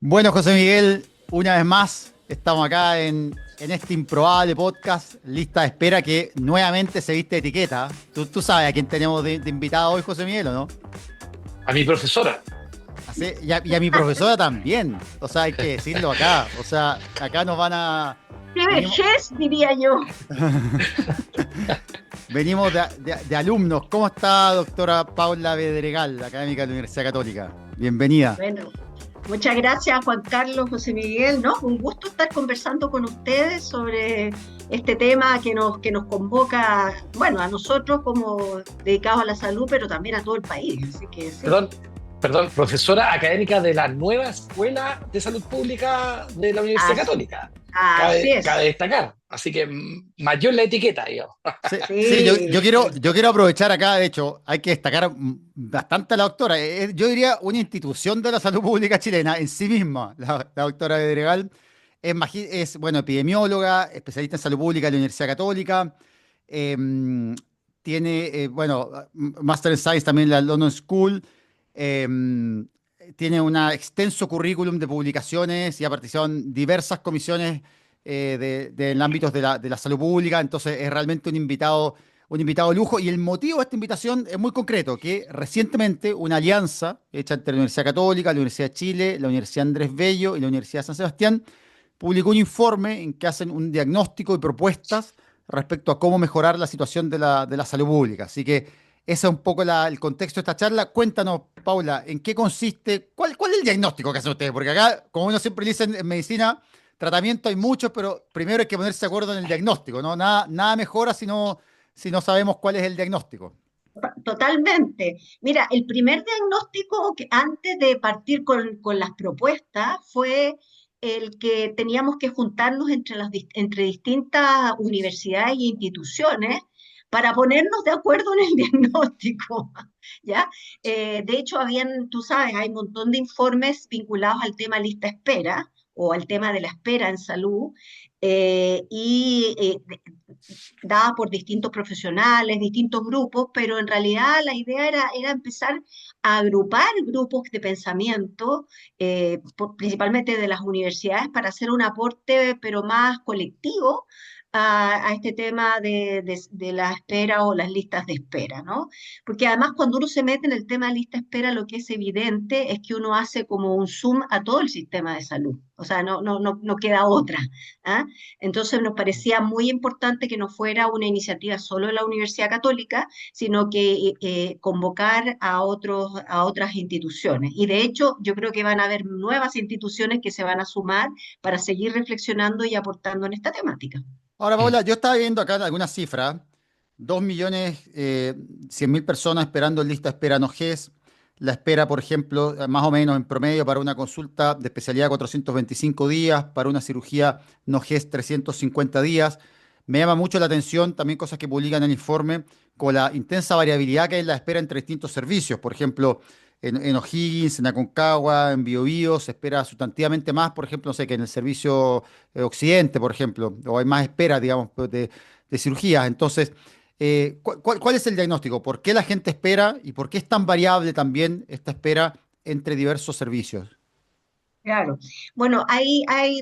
Bueno, José Miguel, una vez más estamos acá en este improbable podcast, lista de espera que nuevamente se viste de etiqueta. Tú sabes a quién tenemos de invitado hoy, José Miguel, ¿o no? A mi profesora. Y a mi profesora también. O sea, hay que decirlo acá. O sea, acá nos van a... ¡Qué Venimos, vejez, diría yo! venimos de alumnos. ¿Cómo está, doctora Paula Bedregal, académica de la Universidad Católica? Bienvenida. Bueno, muchas gracias Juan Carlos, José Miguel, ¿no? Un gusto estar conversando con ustedes sobre este tema que nos convoca, bueno, a nosotros como dedicados a la salud, pero también a todo el país. Así que sí. Perdón, perdón, profesora académica de la nueva Escuela de Salud Pública de la Universidad Así, Católica. así Cabe es. destacar. Así que mayor la etiqueta, digamos. Sí, sí, yo Sí, quiero, sí. yo quiero aprovechar acá, de hecho, hay que destacar bastante a la doctora. Yo diría una institución de la salud pública chilena en sí misma, la doctora Bedregal. Es, bueno, epidemióloga, especialista en salud pública de la Universidad Católica. em, Tiene, bueno, Master in Science también en la London School. em, Tiene un extenso currículum de publicaciones y ha participado en diversas comisiones en ámbitos de la salud pública, entonces es realmente un invitado de lujo. Y el motivo de esta invitación es muy concreto, que recientemente una alianza hecha entre la Universidad Católica, la Universidad de Chile, la Universidad Andrés Bello y la Universidad de San Sebastián publicó un informe en que hacen un diagnóstico y propuestas respecto a cómo mejorar la situación de la salud pública. Así que ese es un poco el contexto de esta charla. Cuéntanos, Paula, ¿en qué consiste? ¿Cuál es el diagnóstico que hacen ustedes? Porque acá, como uno siempre dice en medicina, tratamiento hay muchos, pero primero hay que ponerse de acuerdo en el diagnóstico, ¿no? Nada mejora si no sabemos cuál es el diagnóstico. Totalmente. Mira, el primer diagnóstico que antes de partir con las propuestas fue el que teníamos que juntarnos entre distintas universidades e instituciones para ponernos de acuerdo en el diagnóstico, ¿ya? De hecho, tú sabes, hay un montón de informes vinculados al tema lista espera o al tema de la espera en salud, y dada por distintos profesionales, distintos grupos, pero en realidad la idea era empezar a agrupar grupos de pensamiento, principalmente de las universidades, para hacer un aporte, pero más colectivo, a este tema de la espera o las listas de espera, ¿no? Porque además cuando uno se mete en el tema de lista de espera, lo que es evidente es que uno hace como un zoom a todo el sistema de salud, o sea, no queda otra. ¿Ah? Entonces nos parecía muy importante que no fuera una iniciativa solo de la Universidad Católica, sino que convocar a otras instituciones. Y de hecho, yo creo que van a haber nuevas instituciones que se van a sumar para seguir reflexionando y aportando en esta temática. Ahora, Paula, yo estaba viendo acá algunas cifras. 2.100.000 personas esperando en lista de espera no GES. La espera, por ejemplo, más o menos en promedio para una consulta de especialidad 425 días, para una cirugía no GES 350 días. Me llama mucho la atención también cosas que publican en el informe con la intensa variabilidad que hay en la espera entre distintos servicios. Por ejemplo, en O'Higgins, en Aconcagua, en Biobío, se espera sustantivamente más, por ejemplo, no sé, que en el servicio Occidente, por ejemplo, o hay más espera, digamos, de cirugías. Entonces, ¿cuál es el diagnóstico? ¿Por qué la gente espera y por qué es tan variable también esta espera entre diversos servicios? Claro. Bueno,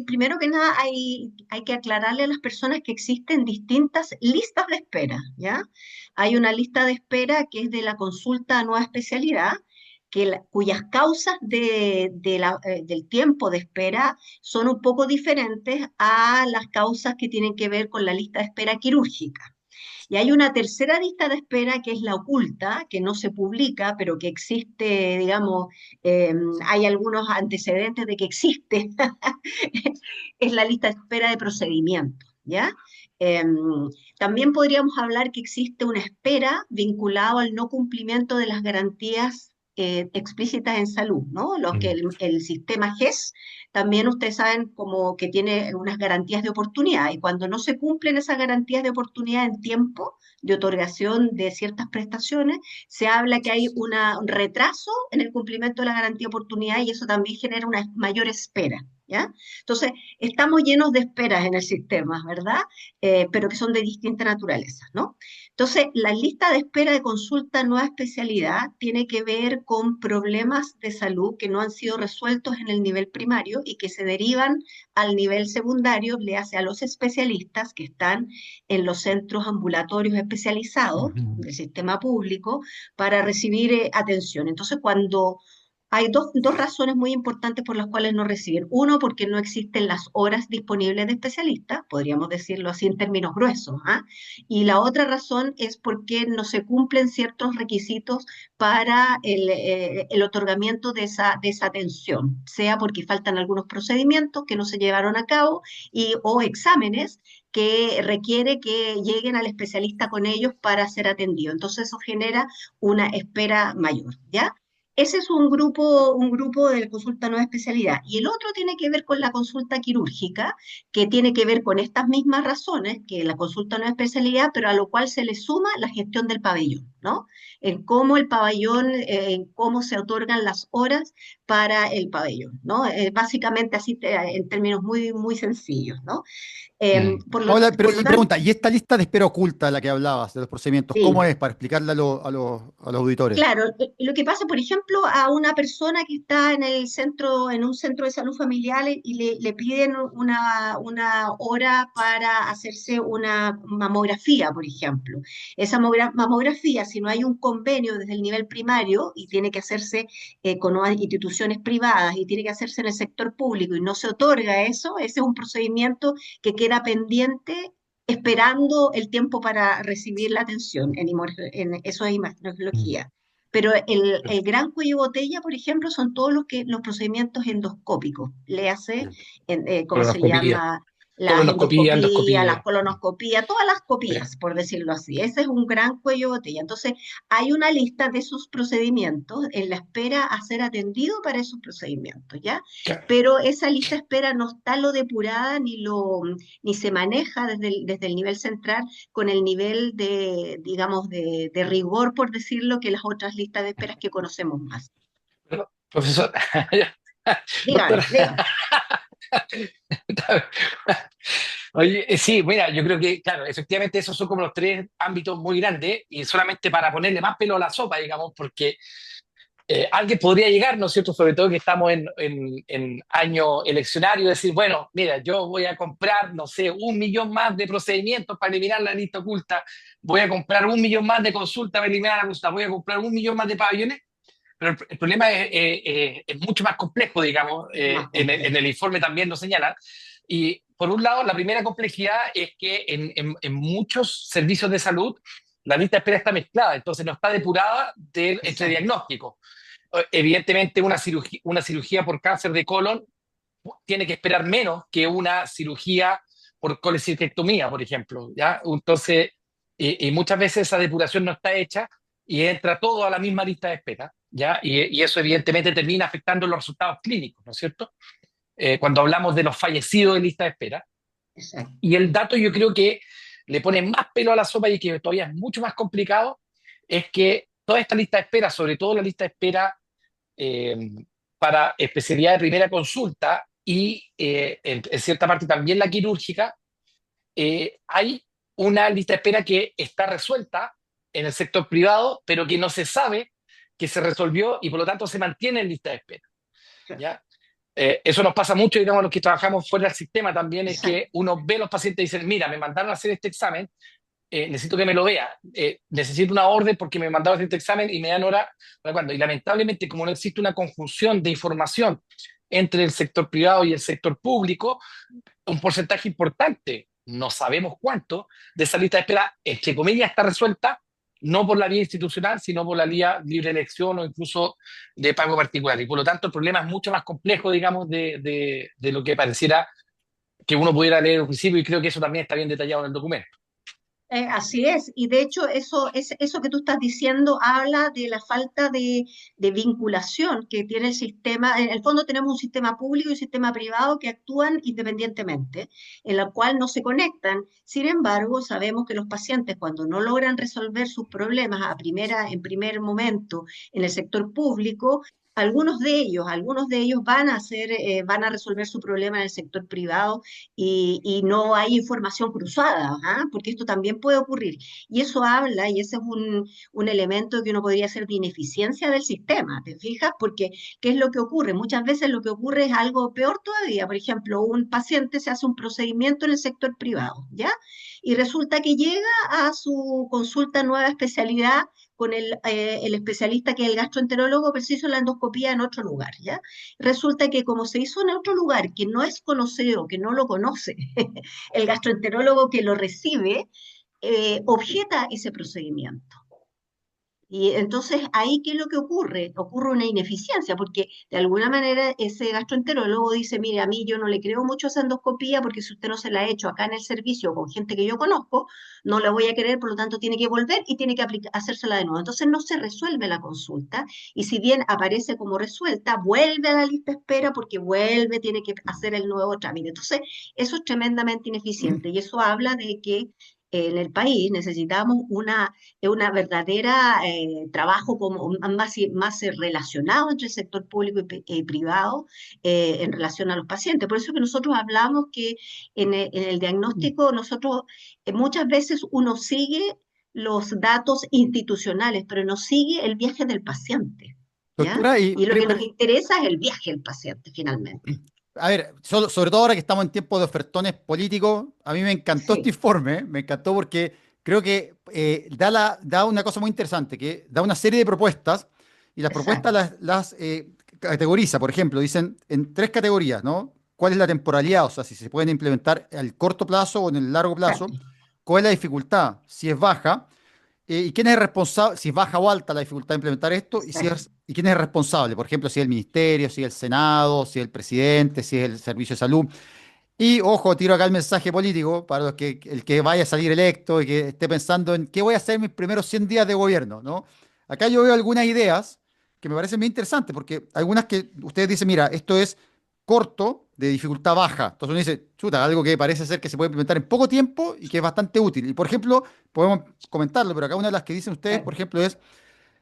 primero que nada, hay que aclararle a las personas que existen distintas listas de espera, ¿ya? Hay una lista de espera que es de la consulta a nueva especialidad, cuyas causas del tiempo de espera son un poco diferentes a las causas que tienen que ver con la lista de espera quirúrgica. Y hay una tercera lista de espera que es la oculta, que no se publica, pero que existe, digamos, eh, hay algunos antecedentes de que existe. Es la lista de espera de procedimiento, ¿ya? Eh, También podríamos hablar que existe una espera vinculada al no cumplimiento de las garantías explícitas en salud, ¿no? Los que Mm. el sistema GES también ustedes saben como que tiene unas garantías de oportunidad y cuando no se cumplen esas garantías de oportunidad en tiempo de otorgación de ciertas prestaciones, se habla que hay un retraso en el cumplimiento de la garantía de oportunidad y eso también genera una mayor espera. ¿ya? Entonces, estamos llenos de esperas en el sistema, ¿verdad? Pero que son de distinta naturaleza, ¿no? Entonces, la lista de espera de consulta nueva especialidad tiene que ver con problemas de salud que no han sido resueltos en el nivel primario y que se derivan al nivel secundario, le hace a los especialistas que están en los centros ambulatorios especializados Ujú. del sistema público para recibir atención. Entonces, cuando hay dos razones muy importantes por las cuales no reciben. Uno, porque no existen las horas disponibles de especialistas, podríamos decirlo así en términos gruesos, ¿ah? Y la otra razón es porque no se cumplen ciertos requisitos para el otorgamiento de esa atención, sea porque faltan algunos procedimientos que no se llevaron a cabo o exámenes que requiere que lleguen al especialista con ellos para ser atendido. Entonces eso genera una espera mayor, ¿ya? Ese es un grupo de consulta no especialidad. Y el otro tiene que ver con la consulta quirúrgica, que tiene que ver con estas mismas razones que la consulta no especialidad, pero a lo cual se le suma la gestión del pabellón, ¿no? En cómo el pabellón, en cómo se otorgan las horas para el pabellón, ¿no? Básicamente así en términos muy, muy sencillos, ¿no? Mm. Paola, pero Por lo y tanto, pregunta, ¿y esta lista de espera oculta de la que hablabas, de los procedimientos, cómo sí. es para explicarle a los auditores? Claro, lo que pasa, por ejemplo, a una persona que está en el centro, en un centro de salud familiar y le piden una hora para hacerse una mamografía, por ejemplo. Esa mamografía, si no hay un convenio desde el nivel primario y tiene que hacerse con unas instituciones privadas y tiene que hacerse en el sector público y no se otorga eso, ese es un procedimiento que queda pendiente esperando el tiempo para recibir la atención en eso es Mm. imagenología. Pero el gran cuello de botella, por ejemplo, son todos los procedimientos endoscópicos. Le hace, ¿cómo se Colonoscopía, llama? Las colonoscopía, endoscopías, las endoscopía. colonoscopías, todas las Sí. copías, por decirlo así. Ese es un gran cuello de botella. Entonces, hay una lista de esos procedimientos en la espera a ser atendido para esos procedimientos, ¿ya? Claro. Pero esa lista de espera no está lo depurada ni se maneja desde el nivel central con el nivel de, digamos, de rigor, por decirlo, que las otras listas de esperas que conocemos más. Pero, profesor, Dígame, doctora. dígame. Oye, sí, mira, yo creo que, claro, efectivamente esos son como los tres ámbitos muy grandes y solamente para ponerle más pelo a la sopa, digamos, porque alguien podría llegar, ¿no es cierto? Sobre todo que estamos en año eleccionario, decir, bueno, mira, yo voy a comprar, no sé, 1 millón más de procedimientos para eliminar la lista oculta, voy a comprar 1 millón más de consultas para eliminar la consulta, voy a comprar 1 millón más de pabellones, pero el problema es mucho más complejo, digamos, Más complejo. en el informe también lo señala. Y por un lado, la primera complejidad es que en muchos servicios de salud la lista de espera está mezclada, entonces no está depurada entre Exacto. diagnósticos. Evidentemente, una cirugía por cáncer de colon tiene que esperar menos que una cirugía por colecistectomía, por ejemplo, ¿ya? Entonces, y muchas veces esa depuración no está hecha y entra todo a la misma lista de espera, ¿ya? Y eso evidentemente termina afectando los resultados clínicos, ¿no es cierto? Cuando hablamos de los fallecidos de lista de espera. Exacto. Y el dato yo creo que le pone más pelo a la sopa y que todavía es mucho más complicado, es que toda esta lista de espera, sobre todo la lista de espera eh, para especialidad de primera consulta y en cierta parte también la quirúrgica, hay una lista de espera que está resuelta en el sector privado, pero que no se sabe que se resolvió y por lo tanto se mantiene en lista de espera. ¿Ya? Eso nos pasa mucho, digamos, a los que trabajamos fuera del sistema también, es Exacto. que uno ve a los pacientes y dice, mira, me mandaron a hacer este examen, necesito que me lo vea, necesito una orden porque me mandaron a hacer este examen y me dan hora para cuando. Y lamentablemente, como no existe una conjunción de información entre el sector privado y el sector público, un porcentaje importante, no sabemos cuánto, de esa lista de espera, entre comillas, está resuelta, no por la vía institucional, sino por la vía libre elección o incluso de pago particular. Y por lo tanto, el problema es mucho más complejo, digamos, de lo que pareciera que uno pudiera leer al principio, y creo que eso también está bien detallado en el documento. Así es, y de hecho eso que tú estás diciendo habla de la falta de vinculación que tiene el sistema. En el fondo tenemos un sistema público y un sistema privado que actúan independientemente, en la cual no se conectan. Sin embargo, sabemos que los pacientes cuando no logran resolver sus problemas en primer momento en el sector público, algunos de ellos van a hacer, van a resolver su problema en el sector privado y no hay información cruzada, ¿ah? Porque esto también puede ocurrir. Y eso habla, y ese es un elemento que uno podría hacer de ineficiencia del sistema, ¿te fijas? Porque, ¿qué es lo que ocurre? Muchas veces lo que ocurre es algo peor todavía. Por ejemplo, un paciente se hace un procedimiento en el sector privado, ¿ya? Y resulta que llega a su consulta nueva especialidad con el especialista que es el gastroenterólogo, pero se hizo la endoscopía en otro lugar, ¿ya? Resulta que como se hizo en otro lugar que no es conocido, que no lo conoce, el gastroenterólogo que lo recibe, objeta ese procedimiento. Y entonces ahí, ¿qué es lo que ocurre? Ocurre una ineficiencia, porque de alguna manera ese gastroenterólogo dice, mire, a mí yo no le creo mucho esa endoscopía, porque si usted no se la ha hecho acá en el servicio con gente que yo conozco, no la voy a querer, por lo tanto tiene que volver y tiene que hacérsela de nuevo. Entonces no se resuelve la consulta, y si bien aparece como resuelta, vuelve a la lista de espera porque vuelve, tiene que hacer el nuevo trámite. Entonces, eso es tremendamente ineficiente, y eso habla de que en el país necesitamos una verdadera trabajo como más relacionado entre el sector público y privado en relación a los pacientes. Por eso que nosotros hablamos que en el diagnóstico nosotros muchas veces uno sigue los datos institucionales, pero no sigue el viaje del paciente, ¿ya? Doctora, y Y lo que nos interesa es el viaje del paciente finalmente. a ver, sobre todo ahora que estamos en tiempos de ofertones políticos, a mí me encantó este Sí, informe, me encantó porque creo que da una cosa muy interesante, que da una serie de propuestas y las propuestas exacto, las categoriza, por ejemplo, dicen en tres categorías, ¿no? ¿Cuál es la temporalidad? O sea, si se pueden implementar al corto plazo o en el largo plazo. exacto, ¿Cuál es la dificultad? Si es baja. ¿Y quién es responsable? Si es baja o alta la dificultad de implementar esto, exacto. y quién es responsable, por ejemplo, si es el ministerio, si es el Senado, si es el presidente, si es el Servicio de Salud. Y ojo, tiro acá el mensaje político para los que el que vaya a salir electo y que esté pensando en qué voy a hacer mis primeros 100 días de gobierno, ¿no? Acá yo veo algunas ideas que me parecen muy interesantes, porque algunas que ustedes dicen, mira, esto es corto, de dificultad baja. Entonces uno dice, chuta, algo que parece ser que se puede implementar en poco tiempo y que es bastante útil. Y por ejemplo, podemos comentarlo, pero acá una de las que dicen ustedes, por ejemplo, es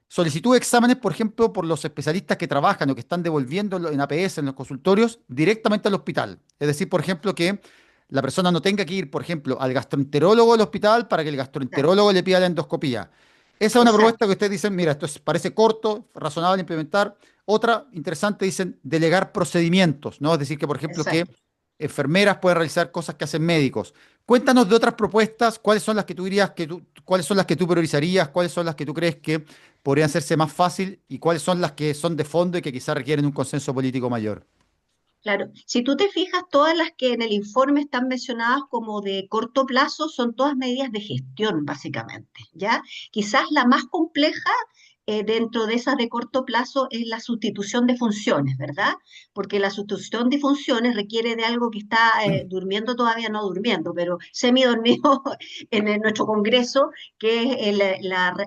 solicitud de exámenes, por ejemplo, por los especialistas que trabajan o que están devolviendo en APS, en los consultorios, directamente al hospital. Es decir, por ejemplo, que la persona no tenga que ir, por ejemplo, al gastroenterólogo del hospital para que el Exacto, gastroenterólogo le pida la endoscopía. Esa es una propuesta exacto, que ustedes dicen, mira, esto parece corto, razonable de implementar. Otra interesante dicen delegar procedimientos, ¿no? Es decir, que, por ejemplo, que exacto. enfermeras pueden realizar cosas que hacen médicos. Cuéntanos de otras propuestas, cuáles son las que tú dirías cuáles son las que tú priorizarías, cuáles son las que tú crees que podrían hacerse más fácil y cuáles son las que son de fondo y que quizás requieren un consenso político mayor. Claro, si tú te fijas, todas las que en el informe están mencionadas como de corto plazo son todas medidas de gestión, básicamente, ¿ya? Quizás la más compleja dentro de esas de corto plazo es la sustitución de funciones, ¿verdad? Porque la sustitución de funciones requiere de algo que está durmiendo todavía, no durmiendo, pero semidormido nuestro Congreso, que es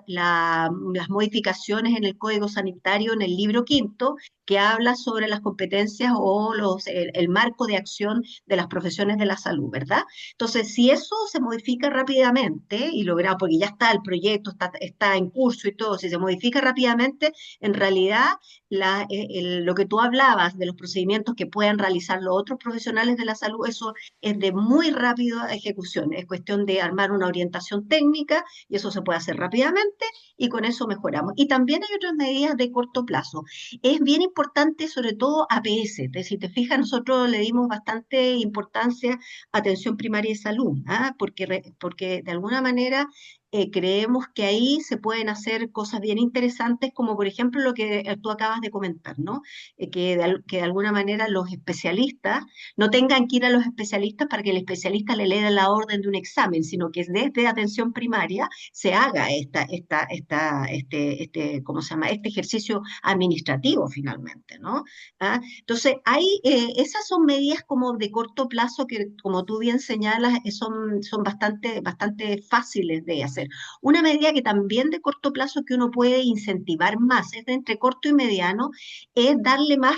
las modificaciones en el Código Sanitario en el libro quinto, que habla sobre las competencias o el marco de acción de las profesiones de la salud, ¿verdad? Entonces, si eso se modifica rápidamente y logra, porque ya está el proyecto, está en curso y todo, si se modifica rápidamente, en realidad lo que tú hablabas de los procedimientos que puedan realizar los otros profesionales de la salud, eso es de muy rápida ejecución. Es cuestión de armar una orientación técnica y eso se puede hacer rápidamente y con eso mejoramos. Y también hay otras medidas de corto plazo. Es bien importante, sobre todo APS. Si te fijas, nosotros le dimos bastante importancia a atención primaria y salud, ¿ah? Porque de alguna manera creemos que ahí se pueden hacer cosas bien interesantes, como por ejemplo lo que tú acabas de comentar, ¿no? Que de alguna manera los especialistas no tengan que ir a los especialistas para que el especialista le lea la orden de un examen, sino que desde atención primaria se haga ¿cómo se llama? Este ejercicio administrativo finalmente, ¿no? ¿Ah? Entonces, esas son medidas como de corto plazo que, como tú bien señalas, son bastante fáciles de hacer. Una medida que también de corto plazo que uno puede incentivar más, es de entre corto y mediano, es darle más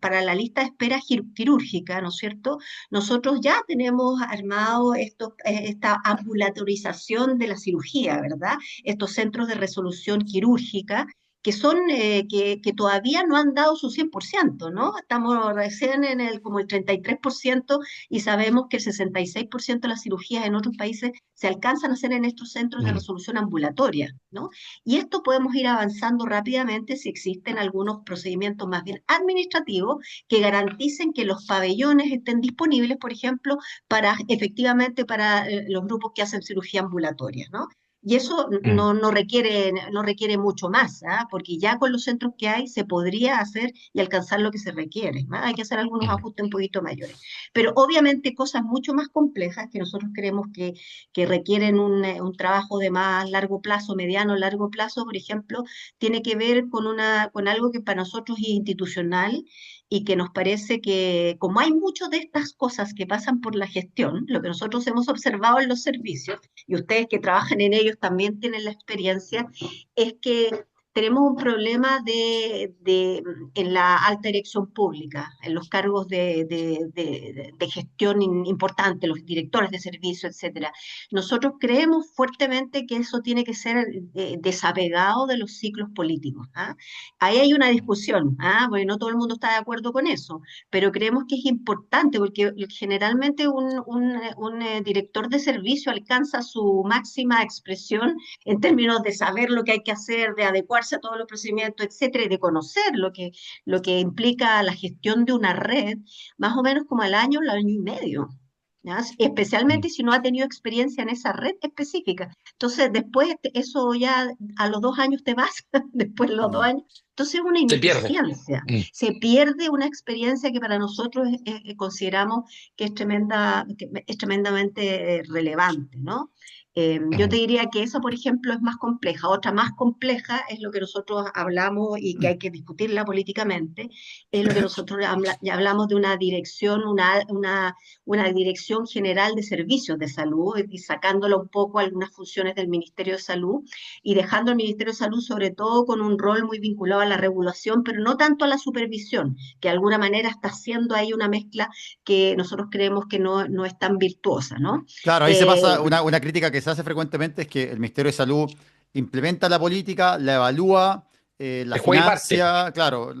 para la lista de espera quirúrgica, ¿no es cierto? Nosotros ya tenemos armado esta ambulatorización de la cirugía, ¿verdad? Estos centros de resolución quirúrgica que son, que todavía no han dado su 100%, ¿no? Estamos recién en como el 33% y sabemos que el 66% de las cirugías en otros países se alcanzan a hacer en estos centros de Mm. resolución ambulatoria, ¿no? Y esto podemos ir avanzando rápidamente si existen algunos procedimientos más bien administrativos que garanticen que los pabellones estén disponibles, por ejemplo, para efectivamente para los grupos que hacen cirugía ambulatoria, ¿no? Y eso Mm. no requiere mucho más, ¿ah? Porque ya con los centros que hay se podría hacer y alcanzar lo que se requiere, ¿ah? Hay que hacer algunos Mm. ajustes un poquito mayores. Pero obviamente cosas mucho más complejas que nosotros creemos que requieren un trabajo de más largo plazo, mediano, largo plazo, por ejemplo, tiene que ver con algo que para nosotros es institucional y que nos parece que, como hay muchas de estas cosas que pasan por la gestión, lo que nosotros hemos observado en los servicios, y ustedes que trabajan en ellos también tienen la experiencia, es que tenemos un problema en la alta dirección pública, en los cargos de gestión importantes, los directores de servicio, etcétera. Nosotros creemos fuertemente que eso tiene que ser desapegado de los ciclos políticos. ¿Ah? Ahí hay una discusión, ¿ah? Porque no todo el mundo está de acuerdo con eso, pero creemos que es importante porque generalmente un director de servicio alcanza su máxima expresión en términos de saber lo que hay que hacer, de adecuarse a todos los procedimientos, etcétera, y de conocer lo que implica la gestión de una red, más o menos como al año y medio. ¿Ya? Mm. Especialmente si no ha tenido experiencia en esa red específica. Entonces, después eso ya a los 2 años te vas, después de los dos Mm. años. Entonces, es una Se pierde. ineficiencia. Mm. Se pierde una experiencia que para nosotros consideramos que es tremendamente relevante, ¿no? Yo te Mm. diría que esa, por ejemplo, es más compleja. Otra más compleja es lo que nosotros hablamos y que hay que discutirla políticamente, es lo que nosotros ya hablamos de una dirección, una dirección general de servicios de salud y sacándolo un poco algunas funciones del Ministerio de Salud y dejando al Ministerio de Salud sobre todo con un rol muy vinculado a la regulación, pero no tanto a la supervisión, que de alguna manera está haciendo ahí una mezcla que nosotros creemos que no es tan virtuosa, ¿no? Claro, ahí se Eh, pasa una crítica que se hace frecuentemente es que el Ministerio de Salud implementa la política, la evalúa, la Se juega y parte. financia, claro,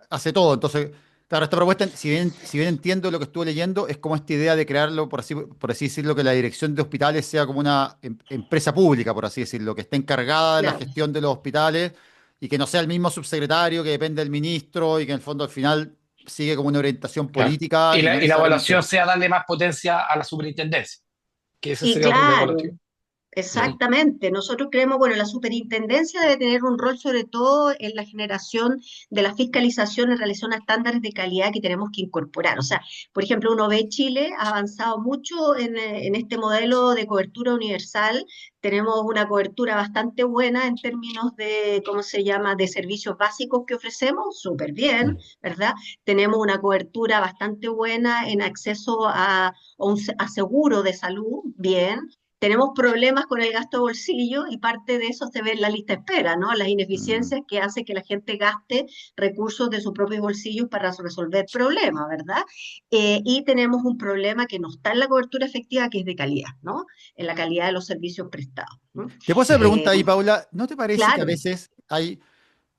hace todo. Entonces, claro, esta propuesta, si bien entiendo lo que estuve leyendo, es como esta idea de crearlo, por así decirlo, que la dirección de hospitales sea como una empresa pública, por así decirlo, que esté encargada de la claro. gestión de los hospitales y que no sea el mismo subsecretario que depende del ministro y que en el fondo al final sigue como una orientación Claro. política y no Y la evaluación necesariamente... sea darle más potencia a la superintendencia, que ese Y sería otro tema claro, evaluativo. Mm. exactamente. Nosotros creemos, bueno, la superintendencia debe tener un rol sobre todo en la generación de la fiscalización en relación a estándares de calidad que tenemos que incorporar. O sea, por ejemplo, uno ve Chile ha avanzado mucho en este modelo de cobertura universal. Tenemos una cobertura bastante buena en términos de, ¿cómo se llama?, de servicios básicos que ofrecemos, súper bien, Mm. ¿verdad? Tenemos una cobertura bastante buena en acceso a seguro de salud, bien. Tenemos problemas con el gasto de bolsillo y parte de eso se ve en la lista de espera, ¿no? Las Mm. ineficiencias que hace que la gente gaste recursos de sus propios bolsillos para resolver problemas, ¿verdad? Y tenemos un problema que no está en la cobertura efectiva, que es de calidad, ¿no? En la calidad de los servicios prestados, ¿no? Te puedo hacer una Eh, pregunta ahí, Paula. ¿No te parece que a claro, veces hay,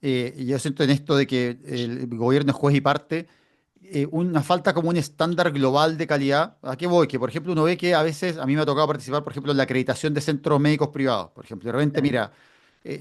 y yo siento en esto de que el gobierno es juez y parte, una falta como un estándar global de calidad? ¿A qué voy? Que, por ejemplo, uno ve que a veces, a mí me ha tocado participar, por ejemplo, en la acreditación de centros médicos privados, por ejemplo, y de repente, mira,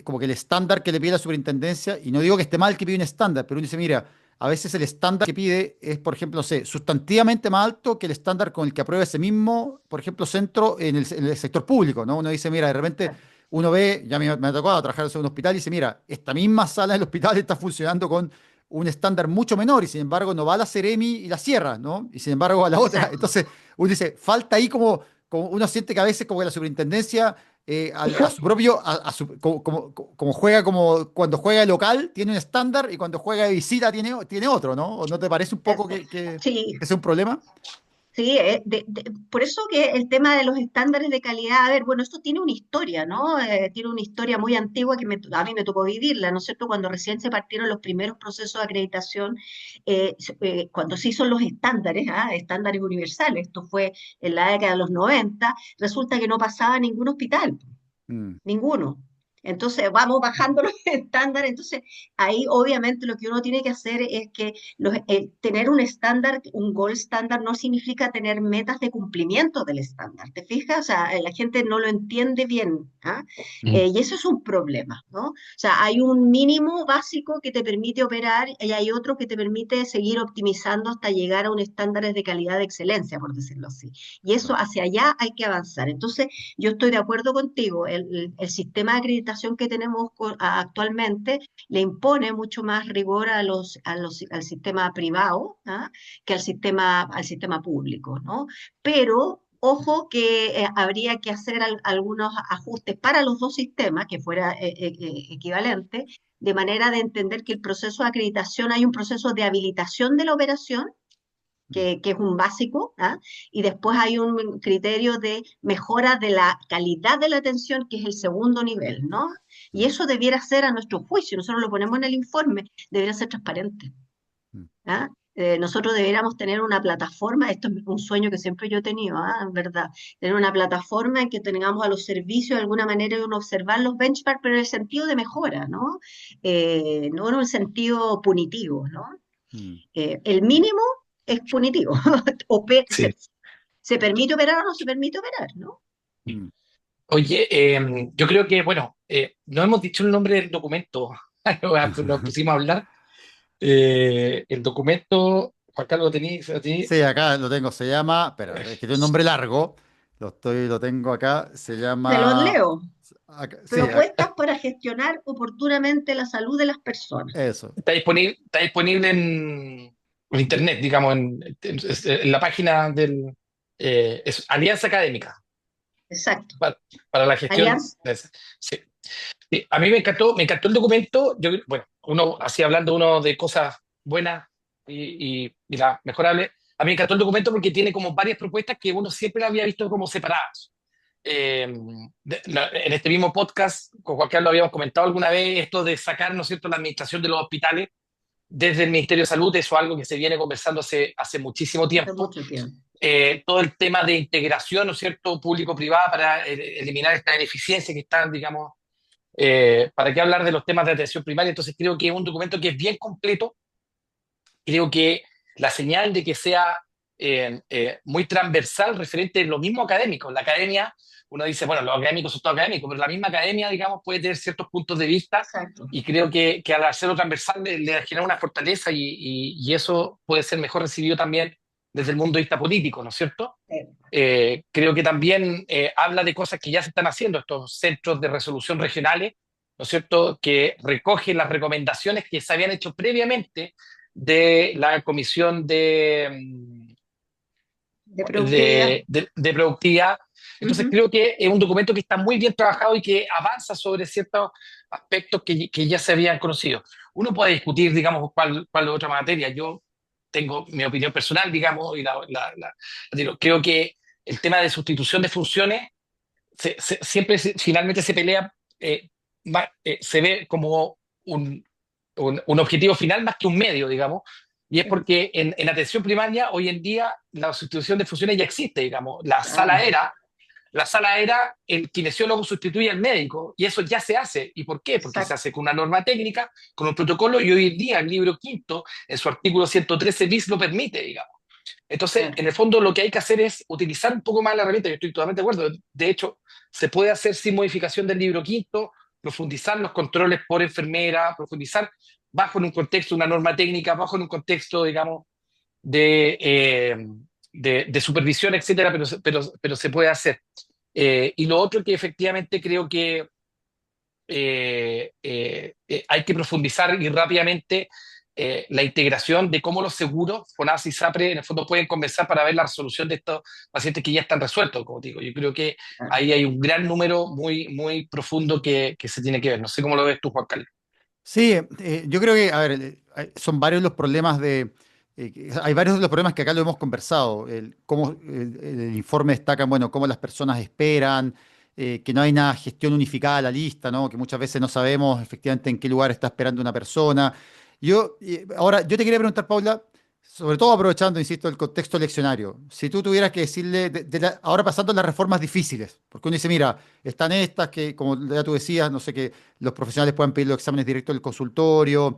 como que el estándar que le pide la superintendencia, y no digo que esté mal que pida un estándar, pero uno dice, mira, a veces el estándar que pide es, por ejemplo, no sé, sustantivamente más alto que el estándar con el que aprueba ese mismo, por ejemplo, centro en el sector público, ¿no? Uno dice, mira, de repente uno ve, ya me ha tocado trabajar en un hospital y dice, mira, esta misma sala del hospital está funcionando con un estándar mucho menor y sin embargo no va a la Seremi y la cierra, ¿no? Y sin embargo va a la otra. exacto. Entonces uno dice, falta ahí como uno siente que a veces como que la superintendencia a su propio, como juega como cuando juega local tiene un estándar y cuando juega de visita tiene otro, ¿no? ¿O no te parece un poco Sí, que sea un problema? sí, por eso que el tema de los estándares de calidad, a ver, bueno, esto tiene una historia, ¿no? Tiene una historia muy antigua que a mí me tocó vivirla, ¿no es cierto? Cuando recién se partieron los primeros procesos de acreditación, cuando se hizo los estándares, estándares universales, esto fue en la década de los 90, resulta que no pasaba ningún hospital, Mm. ninguno. Entonces vamos bajando los estándares. Entonces ahí obviamente lo que uno tiene que hacer es que tener un estándar, un gold estándar no significa tener metas de cumplimiento del estándar. ¿Te fijas? O sea, la gente no lo entiende bien. ¿Ah? Mm. Y eso es un problema, ¿no? O sea, hay un mínimo básico que te permite operar y hay otro que te permite seguir optimizando hasta llegar a un estándar de calidad de excelencia, por decirlo así. Y eso hacia allá hay que avanzar. Entonces, yo estoy de acuerdo contigo, el sistema de acreditación que tenemos actualmente le impone mucho más rigor al sistema privado, ¿ah? Que al sistema público, ¿no? Pero ojo que habría que hacer algunos ajustes para los dos sistemas, que fuera equivalente, de manera de entender que el proceso de acreditación hay un proceso de habilitación de la operación que es un básico, ¿ah? Y después hay un criterio de mejora de la calidad de la atención, que es el segundo nivel, ¿no? Y eso debiera ser, a nuestro juicio, nosotros lo ponemos en el informe, debería ser transparente, ¿ah? Nosotros deberíamos tener una plataforma, esto es un sueño que siempre yo he tenido, ¿ah? En verdad, tener una plataforma en que tengamos a los servicios de alguna manera de uno observar los benchmarks, pero en el sentido de mejora, ¿no? No en un sentido punitivo, ¿no? El mínimo es punitivo. Sí. Se permite operar o no se permite operar, ¿no? Oye, yo creo que, bueno, no hemos dicho el nombre del documento, nos pusimos a hablar. El documento, Juan Carlos, lo tení? Sí, acá lo tengo, se llama, pero es que tiene un nombre largo, lo tengo acá, se Se los llama, leo. sí, Propuestas para gestionar oportunamente la salud de las personas. eso, Está disponible en internet, digamos, en la página es Alianza Académica Exacto. para, para la gestión. Alianza. Sí. Sí, a mí me encantó el documento. Bueno, uno, así hablando uno de cosas buenas y las mejorables, a mí me encantó el documento porque tiene como varias propuestas que uno siempre las había visto como separadas. Eh, en este mismo podcast, con Juan Carlos habíamos comentado alguna vez esto de sacar, ¿no es cierto?, la administración de los hospitales desde el Ministerio de Salud. Eso es algo que se viene conversando hace muchísimo Hace tiempo. mucho tiempo. Todo el tema de integración, ¿no es cierto?, público-privada para eliminar esta ineficiencia que están, digamos, ¿para qué hablar de los temas de atención primaria? Entonces creo que es un documento que es bien completo. Creo que la señal de que sea muy transversal referente a lo mismo académico. La academia, uno dice, bueno, los académicos son todos académicos, pero la misma academia, digamos, puede tener ciertos puntos de vista Exacto. y creo que al hacerlo transversal le genera una fortaleza y eso puede ser mejor recibido también desde el mundo de vista político, ¿no es cierto? Creo que también habla de cosas que ya se están haciendo, estos centros de resolución regionales, ¿no es cierto?, que recogen las recomendaciones que se habían hecho previamente de la Comisión De productividad. de Productividad. Entonces Ujú. creo que es un documento que está muy bien trabajado y que avanza sobre ciertos aspectos que ya se habían conocido. Uno puede discutir, digamos, cuál es otra materia. Yo tengo mi opinión personal, digamos, y creo que el tema de sustitución de funciones siempre finalmente se pelea, se ve como un objetivo final más que un medio, digamos, y es porque en atención primaria hoy en día la sustitución de funciones ya existe, digamos. Claro. La sala era, el kinesiólogo sustituye al médico, y eso ya se hace. ¿Y por qué? Porque se Exacto. hace con una norma técnica, con un protocolo, y hoy en día el libro quinto, en su artículo 113 bis, lo permite, digamos. Entonces, Claro. en el fondo, lo que hay que hacer es utilizar un poco más la herramienta. Yo estoy totalmente de acuerdo. De hecho, se puede hacer sin modificación del libro quinto, profundizar los controles por enfermera, profundizar bajo en un contexto, una norma técnica, bajo en un contexto, digamos, de, eh, de supervisión, etcétera, pero se puede hacer. Y lo otro que efectivamente creo que hay que profundizar y rápidamente la integración de cómo los seguros, FONASA y SAPRE, en el fondo pueden conversar para ver la resolución de estos pacientes que ya están resueltos, como digo. Yo creo que Claro. ahí hay un gran número muy, muy profundo que se tiene que ver. No sé cómo lo ves tú, Juan Carlos. sí, yo creo que, a ver, son varios los problemas hay varios de los problemas que acá lo hemos conversado, cómo el informe destaca, bueno, cómo las personas esperan, que no hay una gestión unificada de la lista, ¿no? Que muchas veces no sabemos efectivamente en qué lugar está esperando una persona. Ahora, yo te quería preguntar, Paula, sobre todo aprovechando, insisto, el contexto leccionario, si tú tuvieras que decirle, ahora pasando a las reformas difíciles, porque uno dice, mira, están estas que, como ya tú decías, no sé, que los profesionales puedan pedir los exámenes directos del consultorio,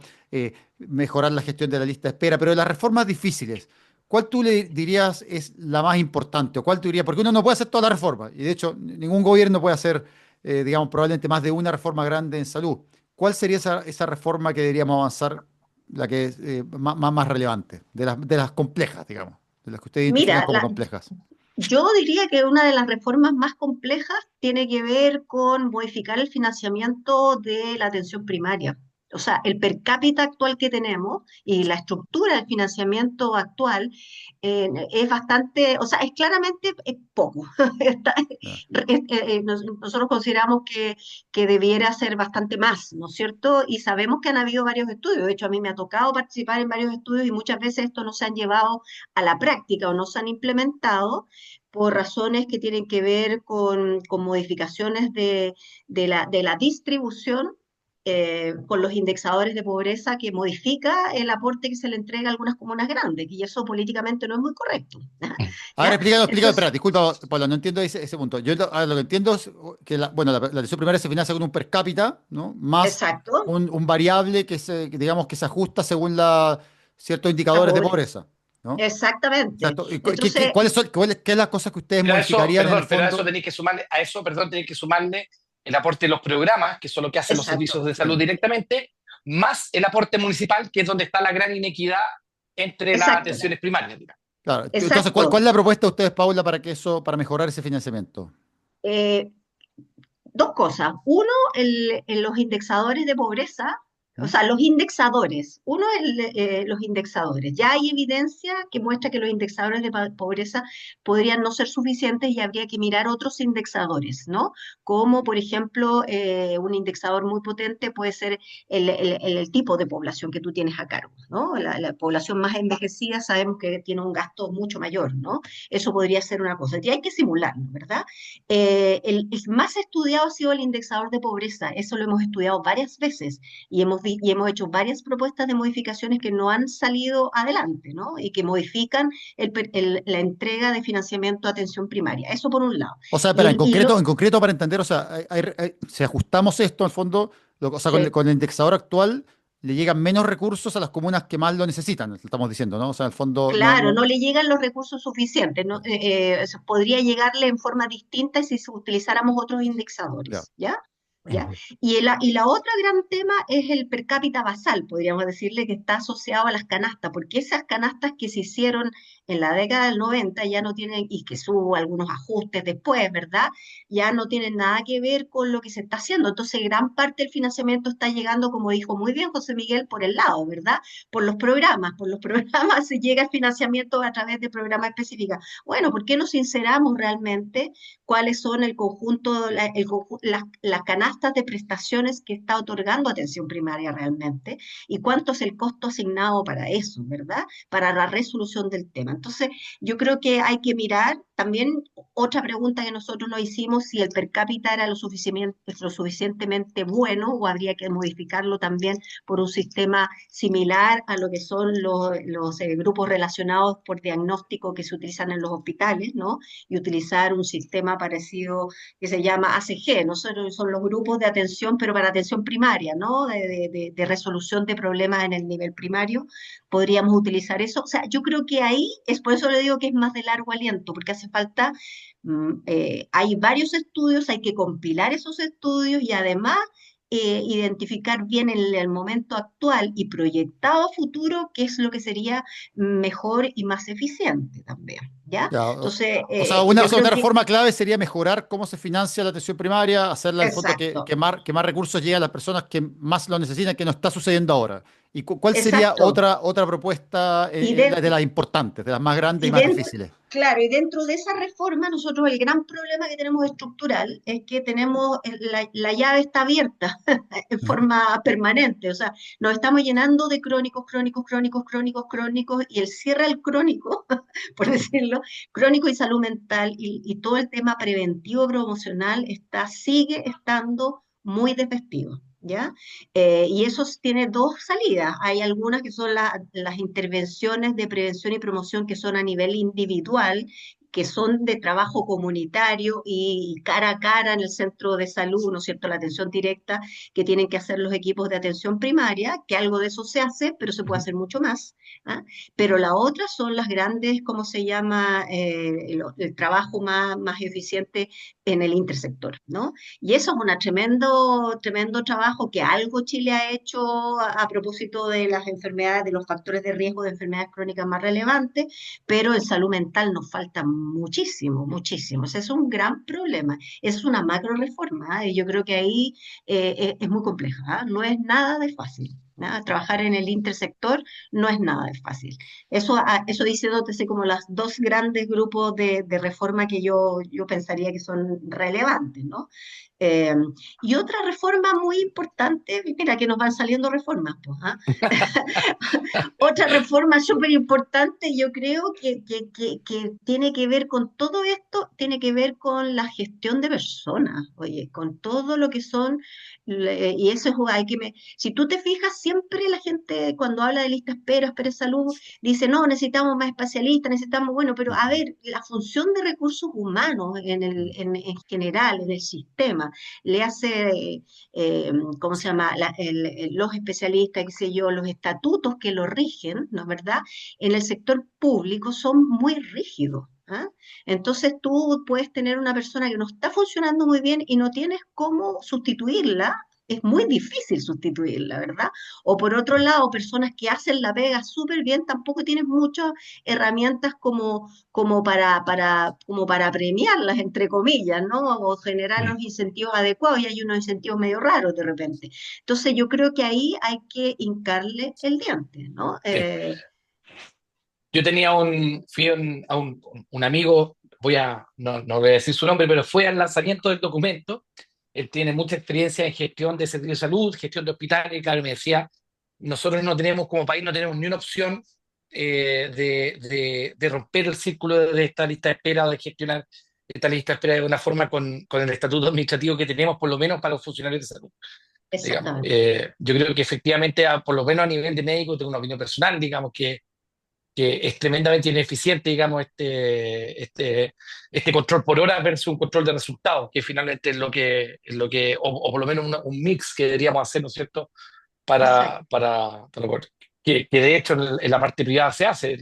mejorar la gestión de la lista de espera, pero de las reformas difíciles, ¿cuál tú le dirías es la más importante? ¿O cuál tú dirías? Porque uno no puede hacer todas las reformas, y de hecho, ningún gobierno puede hacer, digamos, probablemente más de una reforma grande en salud. ¿Cuál sería esa reforma que deberíamos avanzar, la que es más relevante, de las complejas, digamos, de las que ustedes identifican Mira, como complejas? yo diría que una de las reformas más complejas tiene que ver con modificar el financiamiento de la atención primaria. O sea, el per cápita actual que tenemos y la estructura del financiamiento actual es bastante, o sea, es claramente es poco. Ya. Nosotros consideramos que debiera ser bastante más, ¿no es cierto? Y sabemos que han habido varios estudios. De hecho, a mí me ha tocado participar en varios estudios y muchas veces estos no se han llevado a la práctica o no se han implementado por razones que tienen que ver con modificaciones de la distribución, con los indexadores de pobreza que modifica el aporte que se le entrega a algunas comunas grandes, y eso políticamente no es muy correcto. A ver, ¿Ya? explícalo, Entonces, espera, disculpa, Paula, no entiendo ese punto. Yo ahora lo que entiendo es que bueno, la atención primaria se financia con un per cápita, ¿no? Más exacto, un variable que digamos, que se ajusta según ciertos la indicadores de pobre, pobreza, ¿no? exactamente. Exacto. ¿Y Entonces, qué es las cosas que ustedes Pero a eso, modificarían en el perdón, pero a eso fondo? tenéis que sumarle, a eso, perdón, tenéis que sumarle el aporte de los programas, que son lo que hacen los exacto, servicios de Sí. salud directamente, más el aporte municipal, que es donde está la gran inequidad entre las exacto, atenciones primarias, digamos. Claro. Entonces, ¿cuál es exacto. la propuesta de ustedes, Paula, para mejorar ese financiamiento? Eh, Dos cosas. Uno, en los indexadores de pobreza, o ¿Mm? sea, los indexadores. Uno, los indexadores. Ya hay evidencia que muestra que los indexadores de pobreza podrían no ser suficientes y habría que mirar otros indexadores, ¿no? Como, por ejemplo, un indexador muy potente puede ser el tipo de población que tú tienes a cargo, ¿no? La población más envejecida sabemos que tiene un gasto mucho mayor, ¿no? Eso podría ser una cosa. Y hay que simularlo, ¿verdad? El más estudiado ha sido el indexador de pobreza. Eso lo hemos estudiado varias veces y y hemos hecho varias propuestas de modificaciones que no han salido adelante, ¿no? Y que modifican la entrega de financiamiento a atención primaria. Eso por un lado. O sea, Y, espera, el, y lo, en concreto para entender, o sea, si ajustamos esto al fondo, o sea, sí, con el indexador actual, le llegan menos recursos a las comunas que más lo necesitan, estamos diciendo, ¿no? O sea, en el fondo, no, claro, no. no le llegan los recursos suficientes, ¿no? Podría llegarle en forma distinta si utilizáramos otros Ya. indexadores, ¿ya? ¿Ya? Y la otra gran tema es el per cápita basal, podríamos decirle, que está asociado a las canastas, porque esas canastas que se hicieron en la década del 90 ya no tienen, y que hubo algunos ajustes después, ¿verdad? Ya no tienen nada que ver con lo que se está haciendo. Entonces, gran parte del financiamiento está llegando, como dijo muy bien José Miguel, por el lado, ¿verdad? Por los programas se llega el financiamiento a través de programas específicos. Bueno, ¿por qué no sinceramos realmente cuáles son el conjunto, las canastas de prestaciones que está otorgando atención primaria realmente y cuánto es el costo asignado para eso, ¿verdad? Para la resolución del tema. Entonces, yo creo que hay que mirar también otra pregunta que nosotros nos hicimos, si el per cápita era lo suficientemente bueno o habría que modificarlo también por un sistema similar a lo que son los grupos relacionados por diagnóstico que se utilizan en los hospitales, ¿no? Y utilizar un sistema parecido que se llama ACG, ¿no? Son los grupos de atención, pero para atención primaria, ¿no? De resolución de problemas en el nivel primario, podríamos utilizar eso. O sea, yo creo que ahí, es por eso le digo que es más de largo aliento, porque hace falta, hay varios estudios, hay que compilar esos estudios y además identificar bien en el momento actual y proyectado a futuro qué es lo que sería mejor y más eficiente también, ¿ya? Ya, Entonces, o sea, yo creo otra que, reforma clave sería mejorar cómo se financia la atención primaria, hacerla al fondo exacto, que más recursos lleguen a las personas que más lo necesitan, que no está sucediendo ahora. ¿Y cuál sería exacto. otra propuesta Y, de, de las importantes, de las más grandes y Y más dentro, difíciles? claro, y dentro de esa reforma, nosotros el gran problema que tenemos estructural es que tenemos, la llave está abierta en forma permanente, o sea, nos estamos llenando de crónicos, crónicos, crónicos, crónicos, crónicos, y el cierre al crónico, por decirlo, crónico y salud mental, y todo el tema preventivo promocional sigue estando muy desvestido. ¿ya? Y eso tiene dos salidas. Hay algunas que son las intervenciones de prevención y promoción que son a nivel individual, que son de trabajo comunitario y cara a cara en el centro de salud, ¿no es cierto?, la atención directa que tienen que hacer los equipos de atención primaria, que algo de eso se hace, pero se puede Ujú. hacer mucho más. ¿Ah? Pero la otra son las grandes, ¿cómo se llama?, el trabajo más eficiente en el intersector, ¿no? Y eso es un tremendo trabajo que algo Chile ha hecho a propósito de las enfermedades, de los factores de riesgo de enfermedades crónicas más relevantes, pero en salud mental nos falta muchísimo, muchísimo. Ese es un gran problema. Es una macro reforma, ¿eh? Y yo creo que ahí es muy compleja, ¿ah? No es nada de fácil. ¿Ah? Trabajar en el intersector no es nada de fácil. Eso dice como las dos grandes grupos de reforma que yo pensaría que son relevantes, ¿no? Eh, y otra reforma muy importante, mira que nos van saliendo reformas, pues, ¿ah? Otra reforma súper importante, yo creo que tiene que ver con todo esto, tiene que ver con la gestión de personas, oye, con todo lo que son, y eso es, si tú te fijas, siempre la gente cuando habla de lista espera de salud, dice, no, necesitamos más especialistas, necesitamos, bueno, pero a Ujú, ver, la función de recursos humanos en general, en el sistema, le hace ¿cómo se llama? Los especialistas, qué sé yo, los estatutos que lo rigen, ¿no es verdad? En el sector público son muy rígidos. ¿Ah? Entonces tú puedes tener una persona que no está funcionando muy bien y no tienes cómo sustituirla. Es muy difícil sustituirla, ¿verdad? O por otro lado, personas que hacen la pega súper bien tampoco tienen muchas herramientas como para premiarlas, entre comillas, ¿no? O generar Mm. los incentivos adecuados y hay unos incentivos medio raros de repente. Entonces yo creo que ahí hay que hincarle el diente, ¿no? Sí. Yo tenía un amigo, no voy a decir su nombre, pero fue al lanzamiento del documento. Él tiene mucha experiencia en gestión de servicios de salud, gestión de hospitales, y claro, me decía, nosotros no tenemos como país, no tenemos ni una opción de romper el círculo de esta lista de espera o de gestionar esta lista de espera de una forma con el estatuto administrativo que tenemos, por lo menos para los funcionarios de salud, digamos. Exactamente. Yo creo que efectivamente, por lo menos a nivel de médico, tengo una opinión personal, digamos, que es tremendamente ineficiente, digamos, este control por hora versus un control de resultados, que finalmente o por lo menos un mix que deberíamos hacer, ¿no es cierto?, Exacto. para poder- que de hecho en la parte privada se hace.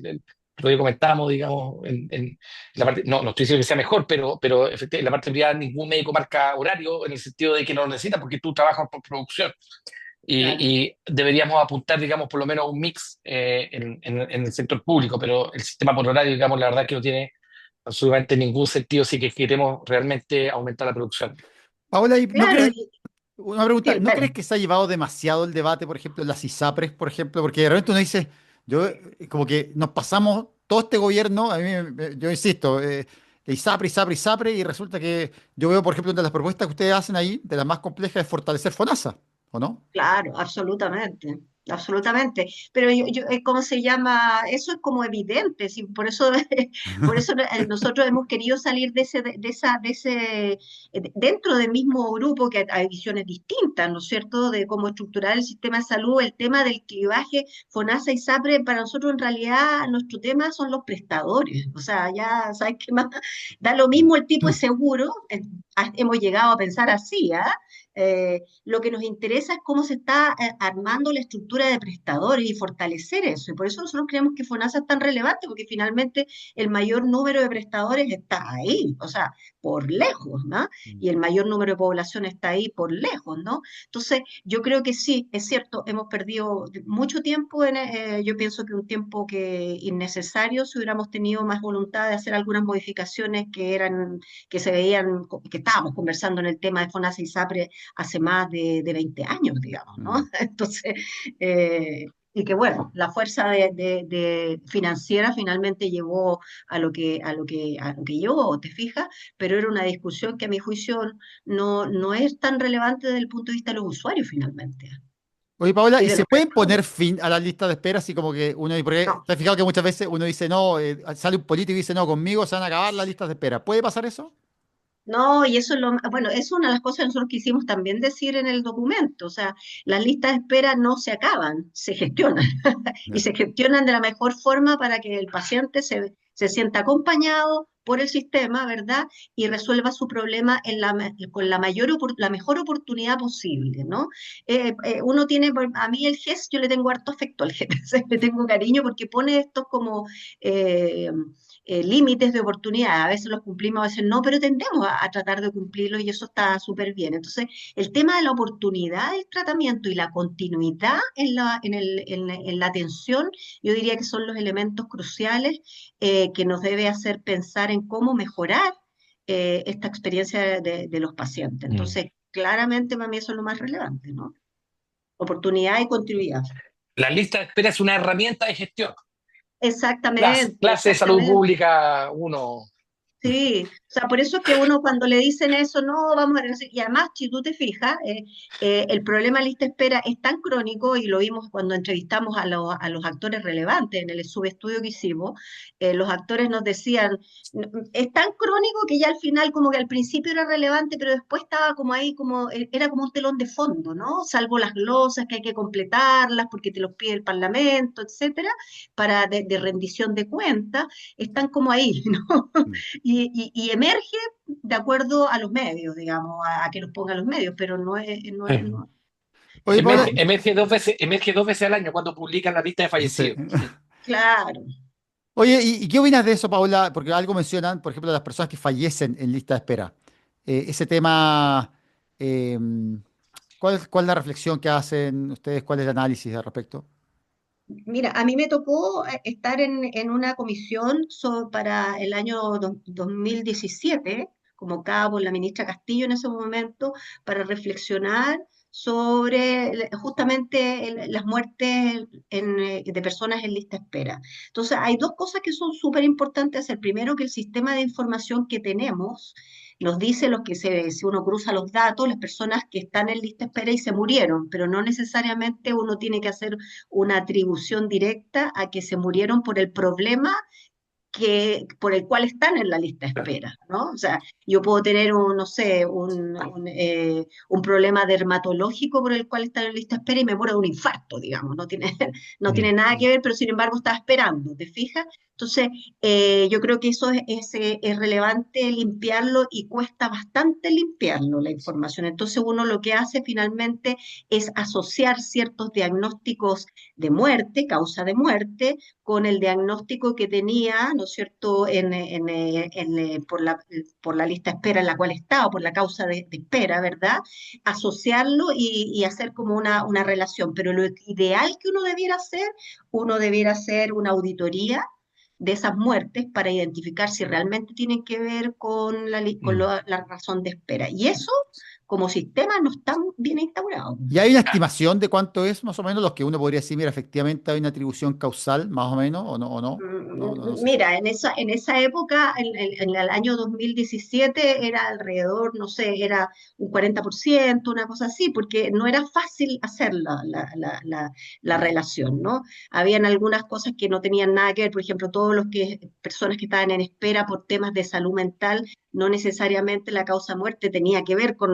Lo que comentábamos, digamos, en la parte, no estoy diciendo que sea mejor, pero efectivamente, en la parte privada ningún médico marca horario en el sentido de que no lo necesita porque tú trabajas por producción. Claro. Y deberíamos apuntar, digamos, por lo menos a un mix en el sector público, pero el sistema por horario, digamos, la verdad que no tiene absolutamente ningún sentido si que queremos realmente aumentar la producción. Paola, ¿y no Claro, crees, una pregunta, sí, ¿no crees dale. que se ha llevado demasiado el debate, por ejemplo, en las ISAPRES, por ejemplo? Porque de repente uno dice, yo, como que nos pasamos todo este gobierno, a mí, yo insisto, ISAPRE, ISAPRE, ISAPRE, y resulta que yo veo, por ejemplo, una de las propuestas que ustedes hacen ahí, de las más complejas, es fortalecer FONASA, ¿o no? Claro, absolutamente, absolutamente. Pero ¿cómo se llama? Eso es como evidente, sí, por eso, por eso nosotros hemos querido salir dentro del mismo grupo que hay visiones distintas, ¿no es cierto? De cómo estructurar el sistema de salud, el tema del clivaje, FONASA y SAPRE, para nosotros en realidad nuestro tema son los prestadores. O sea, ya, ¿sabes qué más? Da lo mismo el tipo de seguro, hemos llegado a pensar así, ¿ah? Lo que nos interesa es cómo se está armando la estructura de prestadores y fortalecer eso. Y por eso nosotros creemos que FONASA es tan relevante, porque finalmente el mayor número de prestadores está ahí, o sea, por lejos, ¿no? Y el mayor número de población está ahí por lejos, ¿no? Entonces, yo creo que sí, es cierto, hemos perdido mucho tiempo, yo pienso que un tiempo que innecesario si hubiéramos tenido más voluntad de hacer algunas modificaciones que se veían, que estábamos conversando en el tema de FONASA y SAPRE hace más de 20 años, digamos, ¿no? Mm. Entonces, y que bueno, la fuerza de financiera finalmente llevó a lo que llevó, ¿te fijas? Pero era una discusión que a mi juicio no es tan relevante desde el punto de vista de los usuarios finalmente. Oye, Paola, Y ¿y de se los pueden poner prestadores. fin a la lista de espera? Así como que uno, porque No, te has fijado que muchas veces uno dice, no, sale un político y dice, no, conmigo se van a acabar las listas de espera. ¿Puede pasar eso? No, y eso es bueno, es una de las cosas que nosotros quisimos también decir en el documento. O sea, las listas de espera no se acaban, se gestionan. Y Ya. se gestionan de la mejor forma para que el paciente se sienta acompañado por el sistema, ¿verdad? Y resuelva su problema con la mejor oportunidad posible, ¿no? Uno tiene, a mí el GES, yo le tengo harto afecto al GES, le tengo cariño porque pone estos como eh, límites de oportunidad. A veces los cumplimos, a veces no, pero tendemos a tratar de cumplirlos y eso está súper bien. Entonces, el tema de la oportunidad del tratamiento y la continuidad en la atención, yo diría que son los elementos cruciales que nos debe hacer pensar en cómo mejorar esta experiencia de los pacientes. Mm. Entonces, claramente para mí eso es lo más relevante, ¿no? Oportunidad y continuidad. La lista de espera es una herramienta de gestión. Exactamente, Clase de salud exactamente. pública uno. Sí, o sea, por eso es que uno cuando le dicen eso, no, vamos a regresar, y además, si tú te fijas, el problema de lista de espera es tan crónico, y lo vimos cuando entrevistamos a los actores relevantes en el subestudio que hicimos, los actores nos decían, es tan crónico que ya al final, como que al principio era relevante, pero después estaba como ahí, era como un telón de fondo, ¿no? Salvo las glosas que hay que completarlas porque te los pide el Parlamento, etcétera, para de rendición de cuentas, están como ahí, ¿no? Mm. Y emerge de acuerdo a los medios, digamos, a que los pongan los medios, pero no. Oye, Paula, Emerge dos veces al año cuando publican la lista de sí. fallecidos. Claro. Oye, ¿y qué opinas de eso, Paula? Porque algo mencionan, por ejemplo, las personas que fallecen en lista de espera. Ese tema, eh, ¿cuál es la reflexión que hacen ustedes? ¿Cuál es el análisis al respecto? Mira, a mí me tocó estar en una comisión para el año 2017, convocada por la ministra Castillo en ese momento, para reflexionar sobre justamente las muertes de personas en lista de espera. Entonces, hay dos cosas que son súper importantes hacer. Primero, que el sistema de información que tenemos nos dice si uno cruza los datos, las personas que están en lista de espera y se murieron, pero no necesariamente uno tiene que hacer una atribución directa a que se murieron por el problema por el cual están en la lista de espera, ¿no? O sea, yo puedo tener no sé, un problema dermatológico por el cual está en la lista de espera y me muero de un infarto, digamos, no tiene Mm. nada que ver, pero sin embargo estaba esperando, ¿te fijas? Entonces, yo creo que eso es relevante limpiarlo y cuesta bastante limpiarlo, la información. Entonces, uno lo que hace finalmente es asociar ciertos diagnósticos de muerte, causa de muerte, con el diagnóstico que tenía, ¿no es cierto?, por la lista de espera en la cual estaba, por la causa de espera, ¿verdad? Asociarlo y hacer como una relación. Pero lo ideal que uno debiera hacer una auditoría de esas muertes para identificar si realmente tienen que ver con Mm. la razón de espera. Y eso, como sistema, no está bien instaurado. ¿Y hay una estimación de cuánto es más o menos los que uno podría decir, mira, efectivamente hay una atribución causal, más o menos, o no, o no? No, no, no sé. Mira, en esa época, en el año 2017, era alrededor, no sé, era un 40%, una cosa así, porque no era fácil hacer la Ya. relación, ¿no? Habían algunas cosas que no tenían nada que ver, por ejemplo, personas que estaban en espera por temas de salud mental, no necesariamente la causa muerte tenía que ver por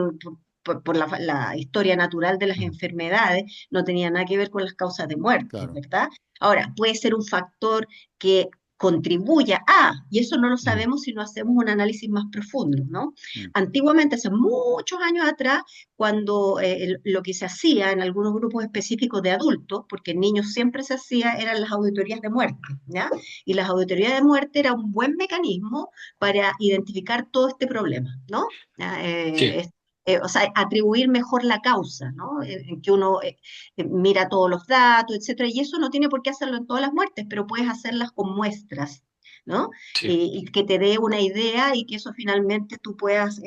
la historia natural de las Mm. enfermedades, no tenía nada que ver con las causas de muerte, Claro. ¿verdad? Ahora, puede ser un factor que contribuya y eso no lo Mm. sabemos si no hacemos un análisis más profundo, ¿no? Mm. Antiguamente, hace muchos años atrás, cuando lo que se hacía en algunos grupos específicos de adultos, porque en niños siempre se hacía, eran las auditorías de muerte, ¿ya? Y las auditorías de muerte era un buen mecanismo para identificar todo este problema, ¿no? ¿Ya? Sí, O sea, atribuir mejor la causa, ¿no? En que uno mira todos los datos, etcétera, y eso no tiene por qué hacerlo en todas las muertes, pero puedes hacerlas con muestras, ¿no? sí. Y que te dé una idea y que eso finalmente tú puedas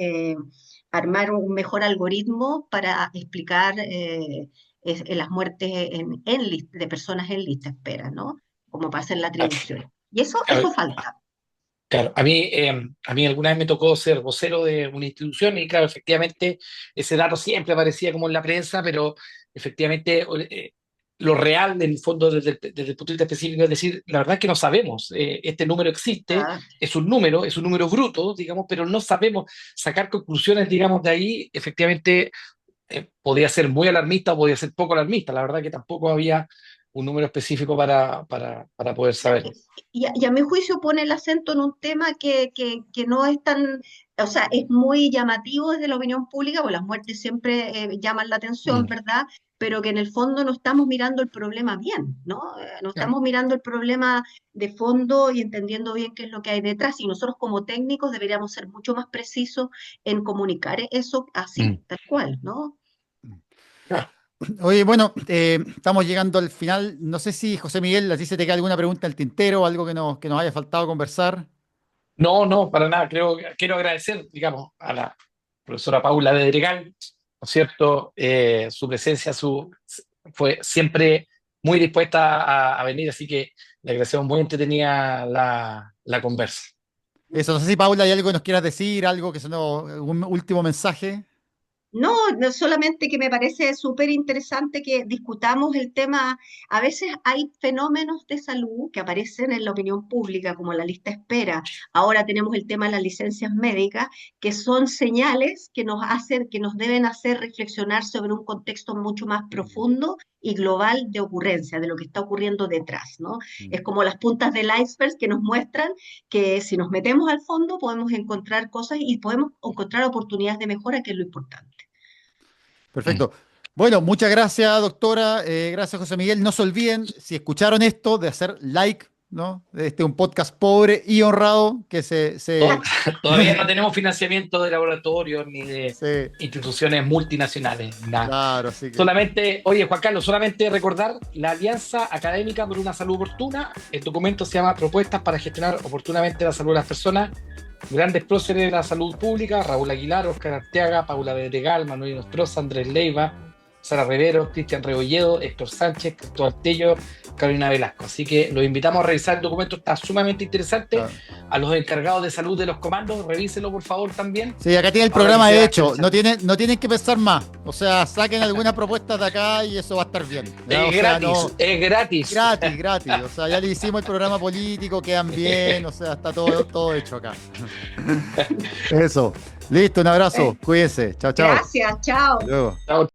armar un mejor algoritmo para explicar las muertes de personas en lista de espera, ¿no? Como para hacer la Ah, atribución. Y eso, claro, eso falta. claro. A mí alguna vez me tocó ser vocero de una institución y claro, efectivamente ese dato siempre aparecía como en la prensa, pero efectivamente lo real, en el fondo, desde el punto de vista específico, es decir, la verdad es que no sabemos. Este número existe, Ah, es un número bruto, digamos, pero no sabemos sacar conclusiones, digamos, de ahí. Efectivamente, podía ser muy alarmista o podía ser poco alarmista. La verdad que tampoco había un número específico para poder claro, saberlo. y a mi juicio pone el acento en un tema que no es tan, o sea, es muy llamativo desde la opinión pública, porque las muertes siempre llaman la atención, Mm, ¿verdad? Pero que en el fondo no estamos mirando el problema bien, ¿no? No claro. estamos mirando el problema de fondo y entendiendo bien qué es lo que hay detrás. Y nosotros como técnicos deberíamos ser mucho más precisos en comunicar eso así, Mm, tal cual, ¿no? claro. Oye, bueno, estamos llegando al final. No sé si, José Miguel, a ti se te queda alguna pregunta al tintero, algo que nos haya faltado conversar. No, no, para nada. Quiero agradecer, digamos, a la profesora Paula Bedregal, ¿no es cierto? Su presencia, fue siempre muy dispuesta a venir, así que le agradecemos muy entretenida la conversa. Eso, no sé si Paula hay algo que nos quieras decir, algo que se nos, un último mensaje. No, no solamente que me parece súper interesante que discutamos el tema. A veces hay fenómenos de salud que aparecen en la opinión pública, como la lista de espera. Ahora tenemos el tema de las licencias médicas, que son señales que nos hacen, que nos deben hacer reflexionar sobre un contexto mucho más profundo y global de ocurrencia, de lo que está ocurriendo detrás, ¿no? Mm. Es como las puntas del iceberg que nos muestran que si nos metemos al fondo podemos encontrar cosas y podemos encontrar oportunidades de mejora, que es lo importante. Mm. Perfecto. Bueno, muchas gracias, doctora. Gracias, José Miguel. No se olviden, si escucharon esto, de hacer like, ¿no? Este es un podcast pobre y honrado que To- Todavía no tenemos financiamiento de laboratorios ni de se- instituciones multinacionales, nada. claro, así que. Solamente, oye, Juan Carlos, solamente recordar la Alianza Académica por una Salud Oportuna. El documento se llama Propuestas para gestionar oportunamente la salud de las personas. Grandes próceres de la salud pública: Raúl Aguilar, Oscar Arteaga, Paula Bedregal, Manuel Nostroza, Andrés Leiva, Sara Rivero, Cristian Rebolledo, Héctor Sánchez, Cristóbal Tello, Carolina Velasco. Así que los invitamos a revisar el documento, está sumamente interesante. Claro. A los encargados de salud de los comandos, revísenlo por favor también. Sí, acá tiene el Ahora que programa se va a hecho. actualizar. No tienen que pensar más. O sea, saquen algunas propuestas de acá y eso va a estar bien. ¿Ya? O Es sea, gratis, no. es gratis. Gratis, gratis. O sea, ya le hicimos el programa político, quedan bien. O sea, está todo hecho acá. Eso. Listo, un abrazo. Cuídense. Chao, chao. Gracias, chao. Hasta luego. Chao.